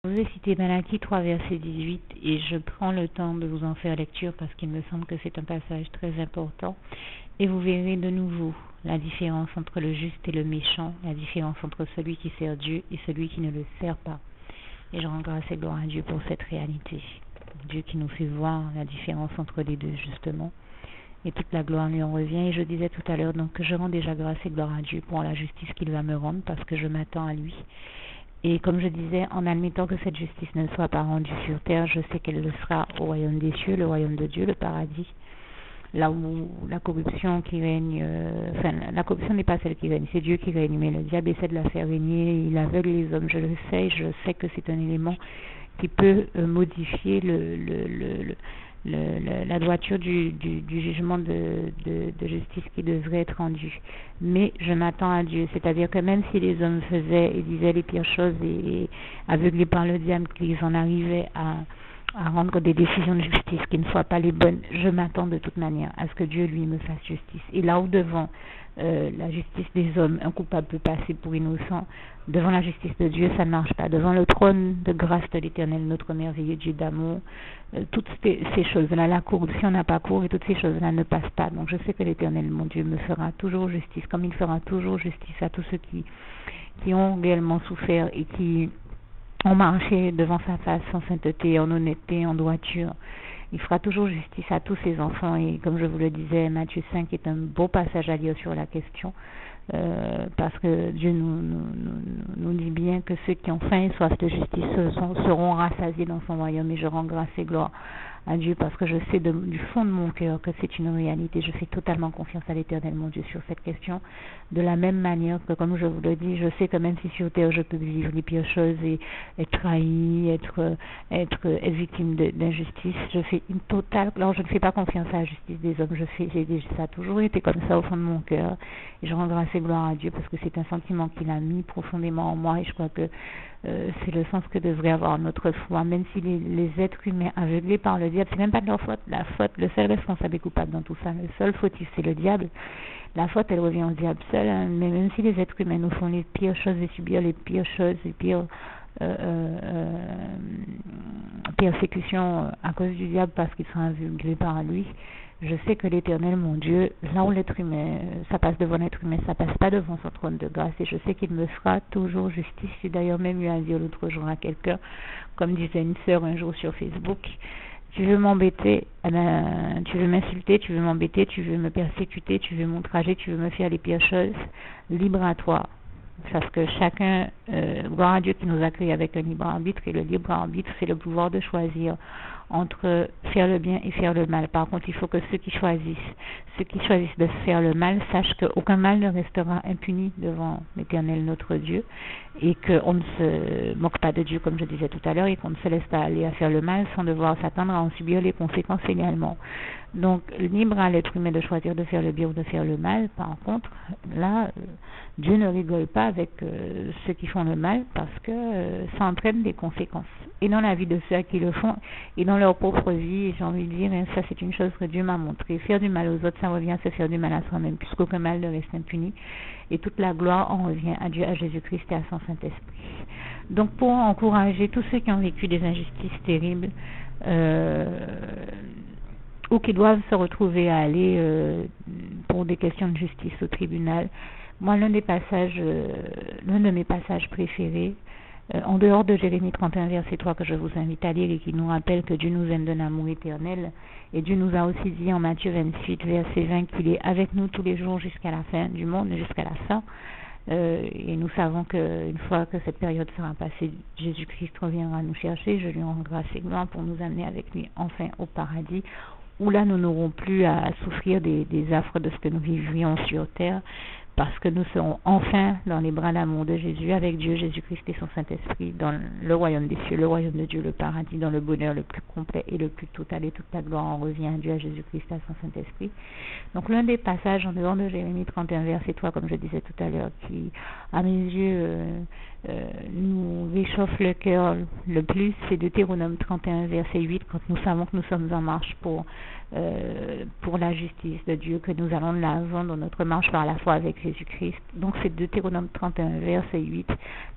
Je vous ai cité Malachie 3, verset 18, et je prends le temps de vous en faire lecture parce qu'il me semble que c'est un passage très important. Et vous verrez de nouveau la différence entre le juste et le méchant, la différence entre celui qui sert Dieu et celui qui ne le sert pas. Et je rends grâce et gloire à Dieu pour cette réalité. Dieu qui nous fait voir la différence entre les deux, justement. Et toute la gloire lui en revient. Et je disais tout à l'heure donc que je rends déjà grâce et gloire à Dieu pour la justice qu'il va me rendre parce que je m'attends à lui. Et comme je disais, en admettant que cette justice ne soit pas rendue sur terre, je sais qu'elle le sera au royaume des cieux, le royaume de Dieu, le paradis. Là où la corruption qui règne, la corruption n'est pas celle qui règne, c'est Dieu qui règne, mais le diable essaie de la faire régner, il aveugle les hommes, je sais que c'est un élément qui peut modifier la droiture du jugement de justice qui devrait être rendu. Mais je m'attends à Dieu, c'est-à-dire que même si les hommes faisaient et disaient les pires choses et aveuglés par le diable, qu'ils en arrivaient à rendre des décisions de justice qui ne soient pas les bonnes, je m'attends de toute manière à ce que Dieu lui me fasse justice. Et là où devant la justice des hommes, un coupable peut passer pour innocent, devant la justice de Dieu, ça ne marche pas. Devant le trône de grâce de l'Éternel, notre merveilleux Dieu d'amour, toutes ces choses-là, la corruption n'a pas cours et toutes ces choses-là ne passent pas. Donc je sais que l'Éternel, mon Dieu, me fera toujours justice, comme il fera toujours justice à tous ceux qui ont réellement souffert et qui ont marché devant sa face en sainteté, en honnêteté, en droiture. Il fera toujours justice à tous ses enfants et comme je vous le disais, Matthieu 5 est un beau passage à lire sur la question parce que Dieu nous dit bien que ceux qui ont faim et soif de justice seront rassasiés dans son royaume et je rends grâce et gloire à Dieu parce que je sais du fond de mon cœur que c'est une réalité. Je fais totalement confiance à l'Éternel, mon Dieu, sur cette question. De la même manière que, comme je vous le dis, je sais que même si sur terre je peux vivre les pires choses et être trahi, être victime d'injustice, je fais une totale. Alors je ne fais pas confiance à la justice des hommes. Ça a toujours été comme ça au fond de mon cœur. Et je rends grâce et gloire à Dieu parce que c'est un sentiment qu'il a mis profondément en moi et je crois que c'est le sens que devrait avoir notre foi, même si les êtres humains aveuglés par le diable, c'est même pas de leur faute. La faute, le seul responsable et coupable dans tout ça, le seul fautif, c'est le diable. La faute, elle revient au diable seul, hein, mais même si les êtres humains nous font les pires choses et subir les pires choses, les pires persécutions à cause du diable parce qu'ils sont aveuglés par lui, je sais que l'Éternel, mon Dieu, là où l'être humain, ça passe devant l'être humain, ça passe pas devant son trône de grâce et je sais qu'il me fera toujours justice. J'ai d'ailleurs même eu à dire l'autre jour à quelqu'un, comme disait une sœur un jour sur Facebook, tu veux m'embêter, tu veux m'insulter, tu veux m'embêter, tu veux me persécuter, tu veux m'outrager, tu veux me faire les pires choses, libre à toi. Parce que chacun, gloire à Dieu qui nous a créés avec un libre arbitre, et le libre arbitre, c'est le pouvoir de choisir entre faire le bien et faire le mal. Par contre, il faut que ceux qui choisissent de faire le mal sachent qu'aucun mal ne restera impuni devant l'Éternel notre Dieu et qu'on ne se moque pas de Dieu comme je disais tout à l'heure et qu'on ne se laisse pas aller à faire le mal sans devoir s'attendre à en subir les conséquences également. Donc, libre à l'être humain de choisir de faire le bien ou de faire le mal. Par contre, là, Dieu ne rigole pas avec ceux qui font le mal parce que ça entraîne des conséquences. Et dans la vie de ceux qui le font et dans leur propre vie, j'ai envie de dire, ça c'est une chose que Dieu m'a montré. Faire du mal aux autres, ça revient à se faire du mal à soi-même, puisqu'aucun mal ne reste impuni. Et toute la gloire en revient à Dieu, à Jésus-Christ et à son Saint-Esprit. Donc pour encourager tous ceux qui ont vécu des injustices terribles, ou qui doivent se retrouver à aller pour des questions de justice au tribunal. Moi, l'un de mes passages préférés, en dehors de Jérémie 31, verset 3, que je vous invite à lire et qui nous rappelle que Dieu nous aime d'un amour éternel, et Dieu nous a aussi dit en Matthieu 28, verset 20, qu'il est avec nous tous les jours jusqu'à la fin du monde, jusqu'à la fin. Et nous savons qu'une fois que cette période sera passée, Jésus-Christ reviendra nous chercher. Je lui rends grâce et gloire pour nous amener avec lui enfin au paradis, où là nous n'aurons plus à souffrir des affres de ce que nous vivions sur terre, parce que nous serons enfin dans les bras d'amour de Jésus, avec Dieu, Jésus-Christ et son Saint-Esprit, dans le royaume des cieux, le royaume de Dieu, le paradis, dans le bonheur le plus complet et le plus total, et toute la gloire en revient à Dieu, à Jésus-Christ, à son Saint-Esprit. Donc l'un des passages en dehors de Jérémie 31, verset 3, comme je disais tout à l'heure, qui, à mes yeux, nous réchauffe le cœur le plus, c'est Deutéronome 31, verset 8, quand nous savons que nous sommes en marche pour la justice de Dieu, que nous allons de l'avant dans notre marche par la foi avec Jésus-Christ. Donc c'est Deutéronome 31, verset 8.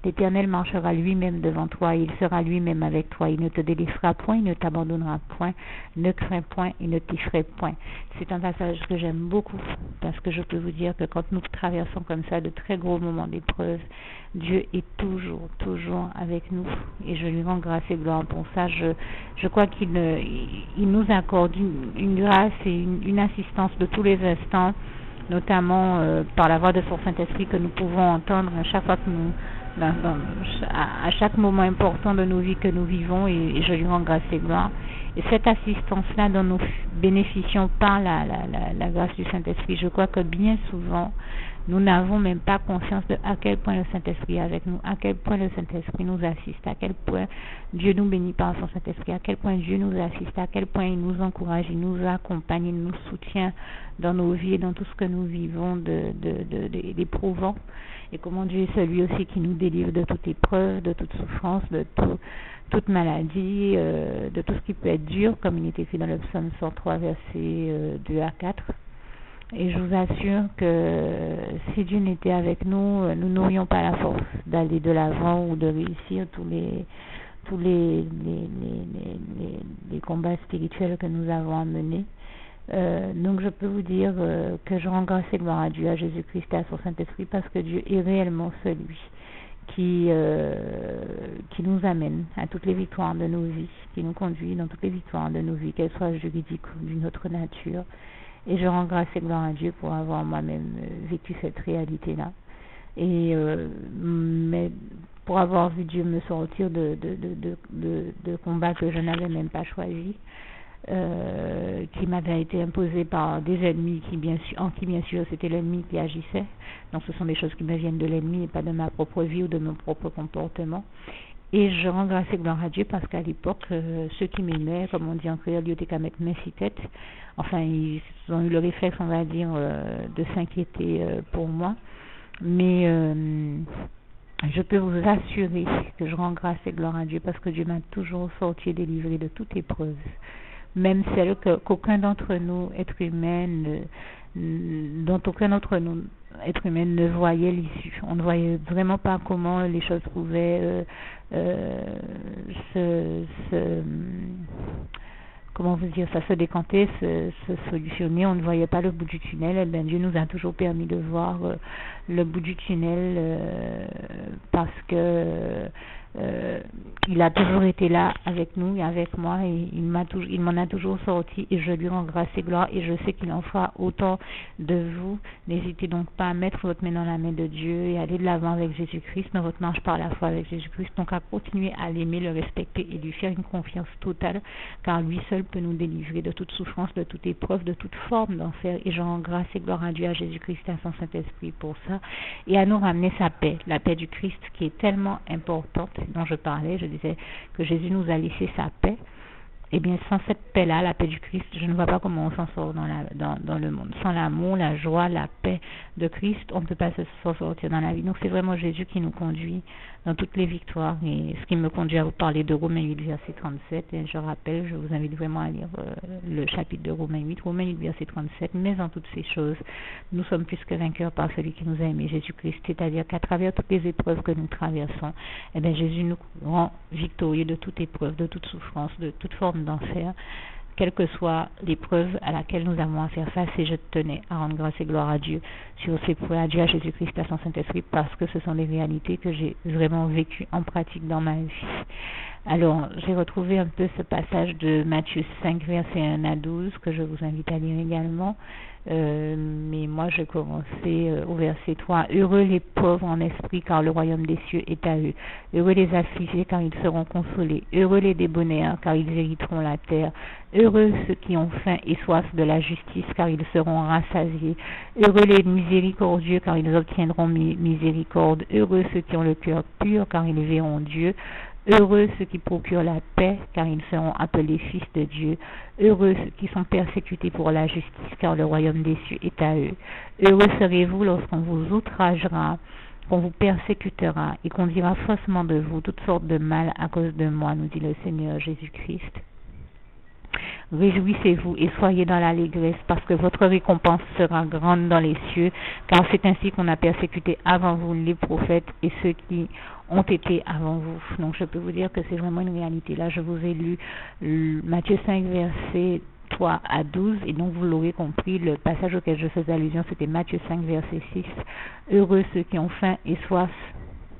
L'Éternel marchera lui-même devant toi, et il sera lui-même avec toi. Il ne te délaissera point, il ne t'abandonnera point, ne crains point, il ne t'effraie point. C'est un passage que j'aime beaucoup, parce que je peux vous dire que quand nous traversons comme ça de très gros moments d'épreuve, Dieu est toujours, toujours avec nous, et je lui rends grâce et gloire pour ça. Je crois qu'il nous accorde une grâce et une assistance de tous les instants, notamment par la voix de son Saint-Esprit que nous pouvons entendre à chaque fois que nous, à chaque moment important de nos vies que nous vivons, et je lui rends grâce et gloire. Et cette assistance-là dont nous bénéficions par la grâce du Saint-Esprit, je crois que bien souvent, nous n'avons même pas conscience de à quel point le Saint-Esprit est avec nous, à quel point le Saint-Esprit nous assiste, à quel point Dieu nous bénit par son Saint-Esprit, à quel point Dieu nous assiste, à quel point il nous encourage, il nous accompagne, il nous soutient dans nos vies et dans tout ce que nous vivons d'éprouvant. Et comment Dieu est celui aussi qui nous délivre de toute épreuve, de toute souffrance, de toute maladie, de tout ce qui peut être dur, comme il est écrit dans le psaume 103, versets 2 à 4. Et je vous assure que si Dieu n'était avec nous, nous n'aurions pas la force d'aller de l'avant ou de réussir tous les combats spirituels que nous avons à mener. Donc je peux vous dire que je rends grâce et gloire à Dieu, à Jésus-Christ et à son Saint-Esprit, parce que Dieu est réellement celui qui nous amène à toutes les victoires de nos vies, qui nous conduit dans toutes les victoires de nos vies, qu'elles soient juridiques ou d'une autre nature. Et je rends grâce et gloire à Dieu pour avoir moi-même vécu cette réalité-là. Et mais pour avoir vu Dieu me sortir de combats que je n'avais même pas choisis, qui m'avaient été imposés par des ennemis qui bien sûr c'était l'ennemi qui agissait. Donc ce sont des choses qui me viennent de l'ennemi et pas de ma propre vie ou de mon propre comportement. Et je rends grâce et gloire à Dieu parce qu'à l'époque, ceux qui m'aimaient, comme on dit en créole, ils étaient qu'à mettre main si tête. Enfin, ils ont eu le réflexe, on va dire, de s'inquiéter pour moi. Mais je peux vous assurer que je rends grâce et gloire à Dieu parce que Dieu m'a toujours sorti et délivré de toute épreuve. Même celle qu'aucun d'entre nous, être humain, dont aucun d'entre nous, être humain, ne voyait l'issue. On ne voyait vraiment pas comment les choses pouvaient comment vous dire, ça se décanter, se solutionner. On ne voyait pas le bout du tunnel. Et bien, Dieu nous a toujours permis de voir le bout du tunnel parce que il a toujours été là avec nous et avec moi, et il m'en a toujours sorti, et je lui rends grâce et gloire, et je sais qu'il en fera autant de vous. N'hésitez donc pas à mettre votre main dans la main de Dieu et aller de l'avant avec Jésus-Christ dans votre marche par la foi avec Jésus-Christ. Donc à continuer à l'aimer, le respecter et lui faire une confiance totale, car lui seul peut nous délivrer de toute souffrance, de toute épreuve, de toute forme d'enfer. Et je rends grâce et gloire à Dieu, à Jésus-Christ et à son Saint-Esprit pour ça, et à nous ramener sa paix, la paix du Christ qui est tellement importante, dont je parlais. Je disais que Jésus nous a laissé sa paix. Eh bien, sans cette paix-là, la paix du Christ, je ne vois pas comment on s'en sort dans le monde. Sans l'amour, la joie, la paix de Christ, on ne peut pas s'en sortir dans la vie. Donc, c'est vraiment Jésus qui nous conduit dans toutes les victoires. Et ce qui me conduit à vous parler de Romains 8, verset 37. Et je rappelle, je vous invite vraiment à lire le chapitre de Romains 8, verset 37. Mais en toutes ces choses, nous sommes plus que vainqueurs par celui qui nous a aimés, Jésus-Christ. C'est-à-dire qu'à travers toutes les épreuves que nous traversons, eh bien, Jésus nous rend victorieux de toute épreuve, de toute souffrance, de toute forme d'enfer, quelle que soit l'épreuve à laquelle nous avons à faire face. Et je tenais à rendre grâce et gloire à Dieu sur ces points, à Dieu, à Jésus-Christ, à son Saint-Esprit, parce que ce sont des réalités que j'ai vraiment vécues en pratique dans ma vie. Alors, j'ai retrouvé un peu ce passage de Matthieu 5, verset 1 à 12, que je vous invite à lire également. Mais moi, je commençais au verset 3. Heureux les pauvres en esprit, car le royaume des cieux est à eux. Heureux les affligés, car ils seront consolés. Heureux les débonnaires, car ils hériteront la terre. Heureux ceux qui ont faim et soif de la justice, car ils seront rassasiés. Heureux les miséricordieux, car ils obtiendront miséricorde. Heureux ceux qui ont le cœur pur, car ils verront Dieu. Heureux ceux qui procurent la paix, car ils seront appelés fils de Dieu. Heureux ceux qui sont persécutés pour la justice, car le royaume des cieux est à eux. Heureux serez-vous lorsqu'on vous outragera qu'on vous persécutera et qu'on dira faussement de vous toutes sortes de mal à cause de moi, nous dit le Seigneur Jésus-Christ. Réjouissez-vous et soyez dans l'allégresse, parce que votre récompense sera grande dans les cieux, car c'est ainsi qu'on a persécuté avant vous les prophètes et ceux qui ont été avant vous. Donc je peux vous dire que c'est vraiment une réalité. Là, je vous ai lu Matthieu 5, verset 3 à 12, et donc vous l'aurez compris, le passage auquel je faisais allusion, c'était Matthieu 5, verset 6. Heureux ceux qui ont faim et soif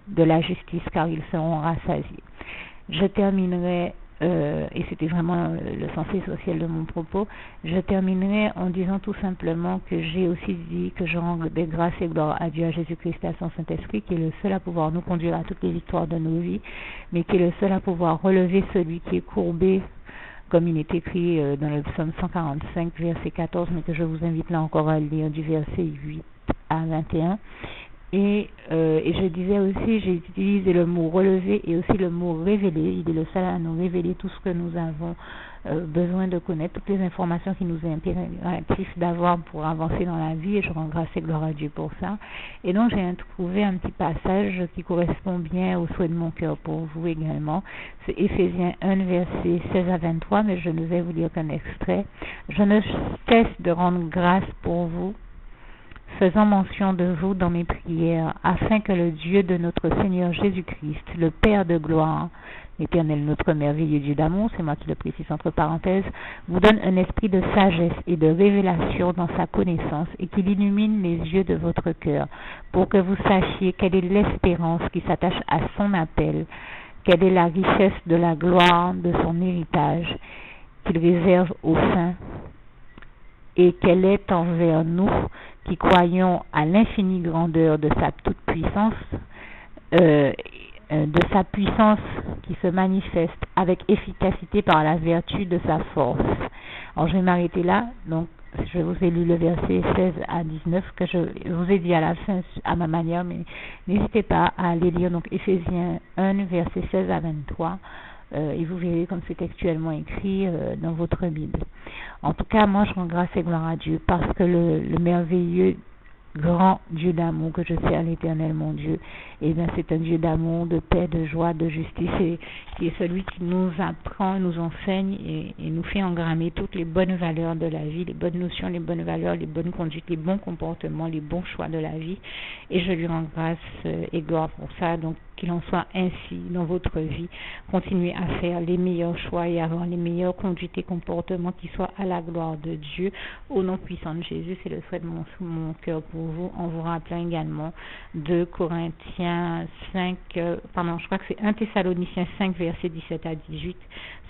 de la justice, car ils seront rassasiés. Je terminerai et c'était vraiment le sens essentiel de mon propos, je terminerai en disant tout simplement que j'ai aussi dit que je rends des grâces et gloire à Dieu, à Jésus-Christ, à son Saint-Esprit, qui est le seul à pouvoir nous conduire à toutes les victoires de nos vies, mais qui est le seul à pouvoir relever celui qui est courbé, comme il est écrit dans le psaume 145, verset 14, mais que je vous invite là encore à lire du verset 8 à 21. Et je disais aussi, j'ai utilisé le mot relever et aussi le mot révéler. Il est le seul à nous révéler tout ce que nous avons besoin de connaître, toutes les informations qui nous est impératif d'avoir pour avancer dans la vie, et je rends grâce et gloire à Dieu pour ça. Et donc j'ai trouvé un petit passage qui correspond bien au souhait de mon cœur pour vous également. C'est Éphésiens 1, verset 16 à 23, mais je ne vais vous lire qu'un extrait. Je ne cesse de rendre grâce pour vous, faisant mention de vous dans mes prières, afin que le Dieu de notre Seigneur Jésus-Christ, le Père de gloire, l'Éternel, notre merveilleux Dieu d'amour, c'est moi qui le précise entre parenthèses, vous donne un esprit de sagesse et de révélation dans sa connaissance, et qu'il illumine les yeux de votre cœur, pour que vous sachiez quelle est l'espérance qui s'attache à son appel, quelle est la richesse de la gloire de son héritage, qu'il réserve aux saints, et quelle est envers nous qui croyons à l'infinie grandeur de sa toute-puissance, de sa puissance qui se manifeste avec efficacité par la vertu de sa force. Alors je vais m'arrêter là, donc je vous ai lu le verset 16 à 19 que je vous ai dit à la fin à ma manière, mais n'hésitez pas à aller lire donc Éphésiens 1, verset 16 à 23. Et vous verrez comme c'est textuellement écrit dans votre Bible. En tout cas, moi je rends grâce et gloire à Dieu parce que le merveilleux grand Dieu d'amour que je sers, l'Éternel mon Dieu, et bien c'est un Dieu d'amour, de paix, de joie, de justice, et qui est celui qui nous apprend, nous enseigne et nous fait engrammer toutes les bonnes valeurs de la vie, les bonnes notions, les bonnes valeurs, les bonnes conduites, les bons comportements, les bons choix de la vie, et je lui rends grâce et gloire pour ça. Donc qu'il en soit ainsi dans votre vie. Continuez à faire les meilleurs choix et avoir les meilleures conduites et comportements qui soient à la gloire de Dieu. Au nom puissant de Jésus, c'est le souhait de mon cœur pour vous, en vous rappelant également de Corinthiens 5, je crois que c'est 1 Thessaloniciens 5, versets 17 à 18,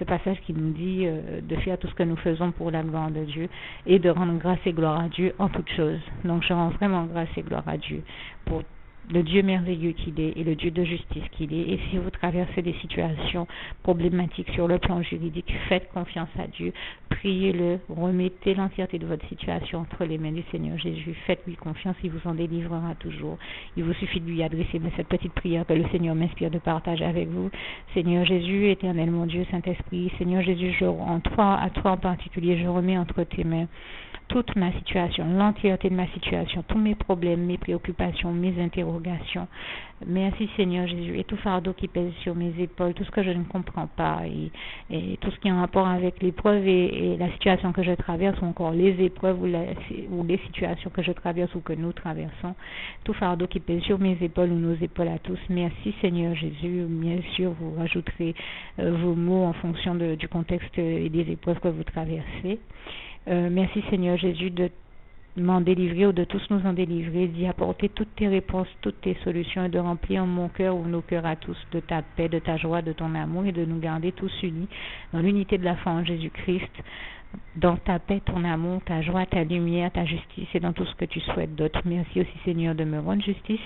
ce passage qui nous dit de faire tout ce que nous faisons pour la gloire de Dieu et de rendre grâce et gloire à Dieu en toutes choses. Donc je rends vraiment grâce et gloire à Dieu pour le Dieu merveilleux qu'il est et le Dieu de justice qu'il est. Et si vous traversez des situations problématiques sur le plan juridique, faites confiance à Dieu, priez-le, remettez l'entièreté de votre situation entre les mains du Seigneur Jésus, faites-lui confiance, il vous en délivrera toujours. Il vous suffit de lui adresser cette petite prière que le Seigneur m'inspire de partager avec vous. Seigneur Jésus, Éternel mon Dieu, Saint-Esprit, Seigneur Jésus, à toi en particulier, je remets entre tes mains toute ma situation, l'entièreté de ma situation, tous mes problèmes, mes préoccupations, mes interrogations. Merci Seigneur Jésus, et tout fardeau qui pèse sur mes épaules, tout ce que je ne comprends pas, et tout ce qui est en rapport avec l'épreuve et la situation que je traverse, ou encore les épreuves ou les situations que je traverse ou que nous traversons, tout fardeau qui pèse sur mes épaules ou nos épaules à tous. Merci Seigneur Jésus. Bien sûr, vous rajouterez vos mots en fonction du contexte et des épreuves que vous traversez. Merci Seigneur Jésus de m'en délivrer ou de tous nous en délivrer, d'y apporter toutes tes réponses, toutes tes solutions et de remplir mon cœur ou nos cœurs à tous de ta paix, de ta joie, de ton amour et de nous garder tous unis dans l'unité de la foi en Jésus-Christ, dans ta paix, ton amour, ta joie, ta lumière, ta justice et dans tout ce que tu souhaites d'autre. Merci aussi Seigneur de me rendre justice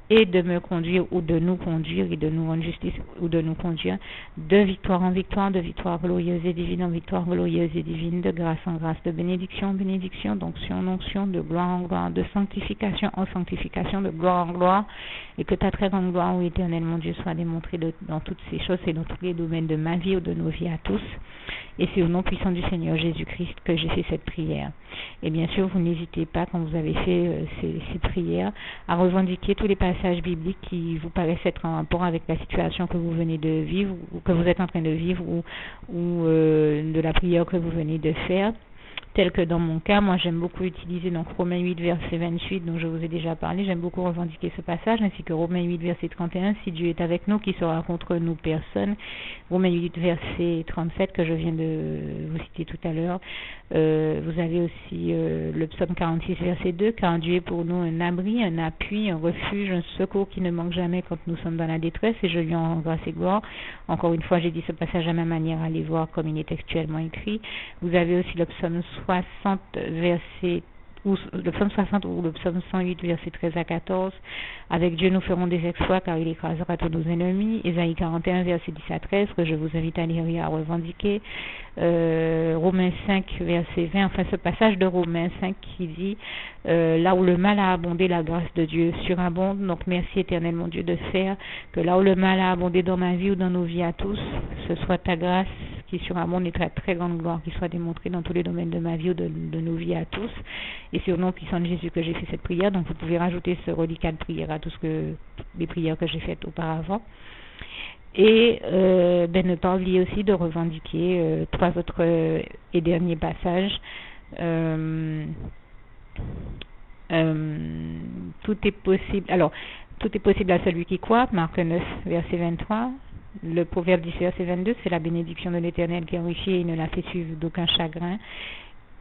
et de me conduire ou de nous conduire et de nous rendre justice ou de nous conduire de victoire en victoire, de victoire glorieuse et divine en victoire glorieuse et divine, de grâce en grâce, de bénédiction en bénédiction, d'onction en onction, de gloire en gloire, de sanctification en sanctification, de gloire en gloire, et que ta très grande gloire, ô Éternel mon Dieu, soit démontrée dans toutes ces choses et dans tous les domaines de ma vie ou de nos vies à tous. Et c'est au nom puissant du Seigneur Jésus-Christ que j'ai fait cette prière. Et bien sûr, vous n'hésitez pas, quand vous avez fait ces prières, à revendiquer tous les passages bibliques qui vous paraissent être en rapport avec la situation que vous venez de vivre, ou que vous êtes en train de vivre, ou de la prière que vous venez de faire. Tel que dans mon cas, moi j'aime beaucoup utiliser donc Romains 8 verset 28 dont je vous ai déjà parlé, j'aime beaucoup revendiquer ce passage, ainsi que Romains 8 verset 31, si Dieu est avec nous, qui sera contre nous personne. Romains 8 verset 37 que je viens de vous citer tout à l'heure. Vous avez aussi le psaume 46 verset 2, car Dieu est pour nous un abri, un appui, un refuge, un secours qui ne manque jamais quand nous sommes dans la détresse, et je lui en rends grâce et gloire. Encore une fois, j'ai dit ce passage à ma manière, allez voir comme il est textuellement écrit. Vous avez aussi le psaume 60 verset ou le psaume 60 ou le psaume 108 verset 13 à 14, avec Dieu nous ferons des exploits car il écrasera tous nos ennemis. Ésaïe 41 verset 10 à 13 que je vous invite à lire et à revendiquer. Romains 5 verset 20, enfin ce passage de Romains 5 qui dit là où le mal a abondé, la grâce de Dieu surabonde. Donc merci éternel mon Dieu de faire que là où le mal a abondé dans ma vie ou dans nos vies à tous, ce soit ta grâce qui surabonde et ta très grande gloire qui soit démontrée dans tous les domaines de ma vie ou de nos vies à tous. Et c'est au nom puissant de Jésus que j'ai fait cette prière. Donc vous pouvez rajouter ce reliquat de prière à tout les prières que j'ai faites auparavant. Et ne pas oublier aussi de revendiquer trois autres et derniers passages. Tout est possible. Alors, tout est possible à celui qui croit. Marc 9, verset 23. Le proverbe 10, verset 22, c'est la bénédiction de l'Éternel qui enrichit et il ne la fait suivre d'aucun chagrin.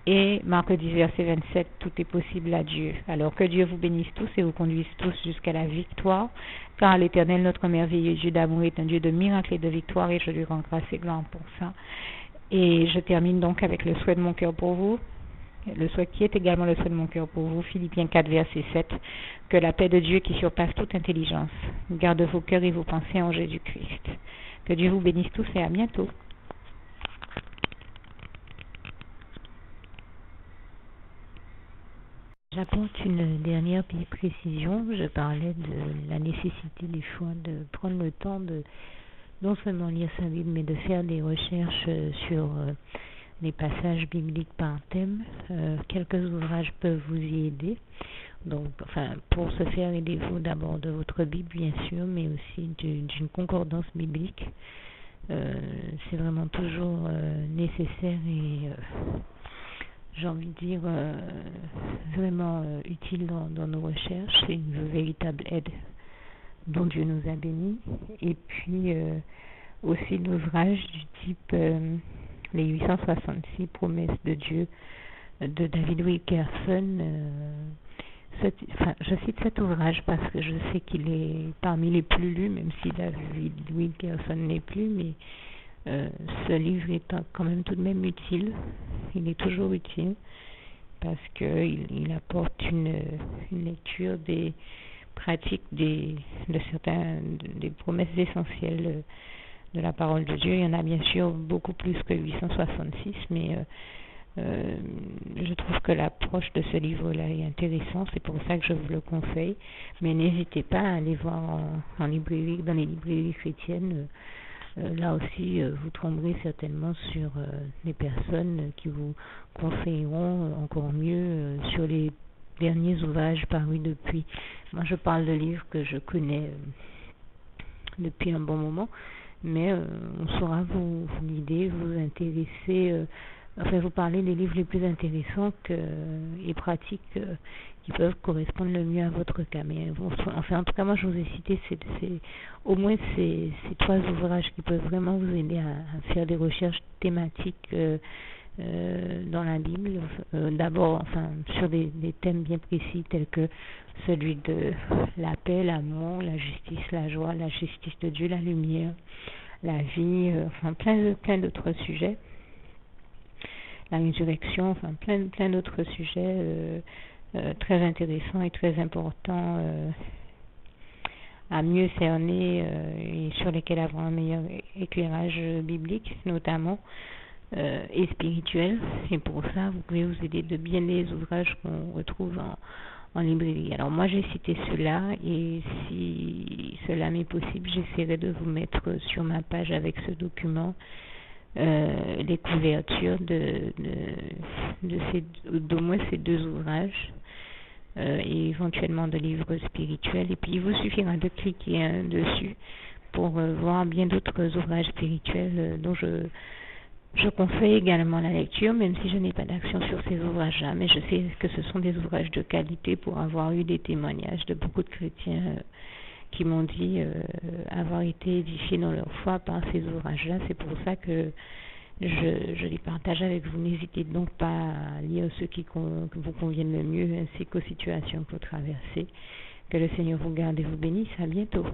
Et Marc 10, verset 27, tout est possible à Dieu. Alors que Dieu vous bénisse tous et vous conduise tous jusqu'à la victoire, car l'Éternel, notre merveilleux Dieu d'amour, est un Dieu de miracles et de victoire, et je lui rends grâce et gloire pour ça. Et je termine donc avec le souhait de mon cœur pour vous, le souhait qui est également le souhait de mon cœur pour vous, Philippiens 4, verset 7, que la paix de Dieu qui surpasse toute intelligence garde vos cœurs et vos pensées en Jésus-Christ. Que Dieu vous bénisse tous et à bientôt. J'apporte une dernière précision. Je parlais de la nécessité des fois de prendre le temps de non seulement lire sa Bible, mais de faire des recherches sur les passages bibliques par thème. Quelques ouvrages peuvent vous y aider. Donc, pour ce faire, aidez-vous d'abord de votre Bible, bien sûr, mais aussi d'une concordance biblique. C'est vraiment toujours nécessaire et j'ai envie de dire vraiment utile dans nos recherches. C'est une véritable aide dont Dieu nous a bénis. Et puis aussi l'ouvrage du type les 866 promesses de Dieu de David Wilkerson. Je cite cet ouvrage parce que je sais qu'il est parmi les plus lus, même si David Wilkerson n'est plus, mais ce livre est quand même tout de même utile. Il est toujours utile parce qu'il apporte une lecture des pratiques des promesses essentielles de la parole de Dieu. Il y en a bien sûr beaucoup plus que 866, mais je trouve que l'approche de ce livre-là est intéressante, c'est pour ça que je vous le conseille. Mais n'hésitez pas à aller voir en librairie, dans les librairies chrétiennes. Là aussi, vous tomberez certainement sur des personnes qui vous conseilleront encore mieux sur les derniers ouvrages parus depuis. Moi, je parle de livres que je connais depuis un bon moment, mais on saura vous guider, vous intéresser, vous parler des livres les plus intéressants et pratiques qui peuvent correspondre le mieux à votre cas. Mais en tout cas, moi, je vous ai cité au moins ces trois ouvrages qui peuvent vraiment vous aider à faire des recherches thématiques dans la Bible. D'abord, sur des thèmes bien précis tels que celui de la paix, l'amour, la justice, la joie, la justice de Dieu, la lumière, la vie, plein d'autres sujets. La résurrection, plein d'autres sujets très intéressants et très importants à mieux cerner et sur lesquels avoir un meilleur éclairage biblique notamment et spirituel. Et pour ça, vous pouvez vous aider de bien les ouvrages qu'on retrouve en librairie. Alors moi, j'ai cité cela et si cela m'est possible, j'essaierai de vous mettre sur ma page avec ce document les couvertures d'au moins ces deux ouvrages, et éventuellement de livres spirituels. Et puis il vous suffira de cliquer dessus pour voir bien d'autres ouvrages spirituels dont je conseille également la lecture, même si je n'ai pas d'action sur ces ouvrages-là, mais je sais que ce sont des ouvrages de qualité pour avoir eu des témoignages de beaucoup de chrétiens qui m'ont dit avoir été édifiés dans leur foi par ces ouvrages-là. C'est pour ça que je les partage avec vous. N'hésitez donc pas à lire ceux qui vous conviennent le mieux, ainsi qu'aux situations que vous traversez. Que le Seigneur vous garde et vous bénisse. À bientôt.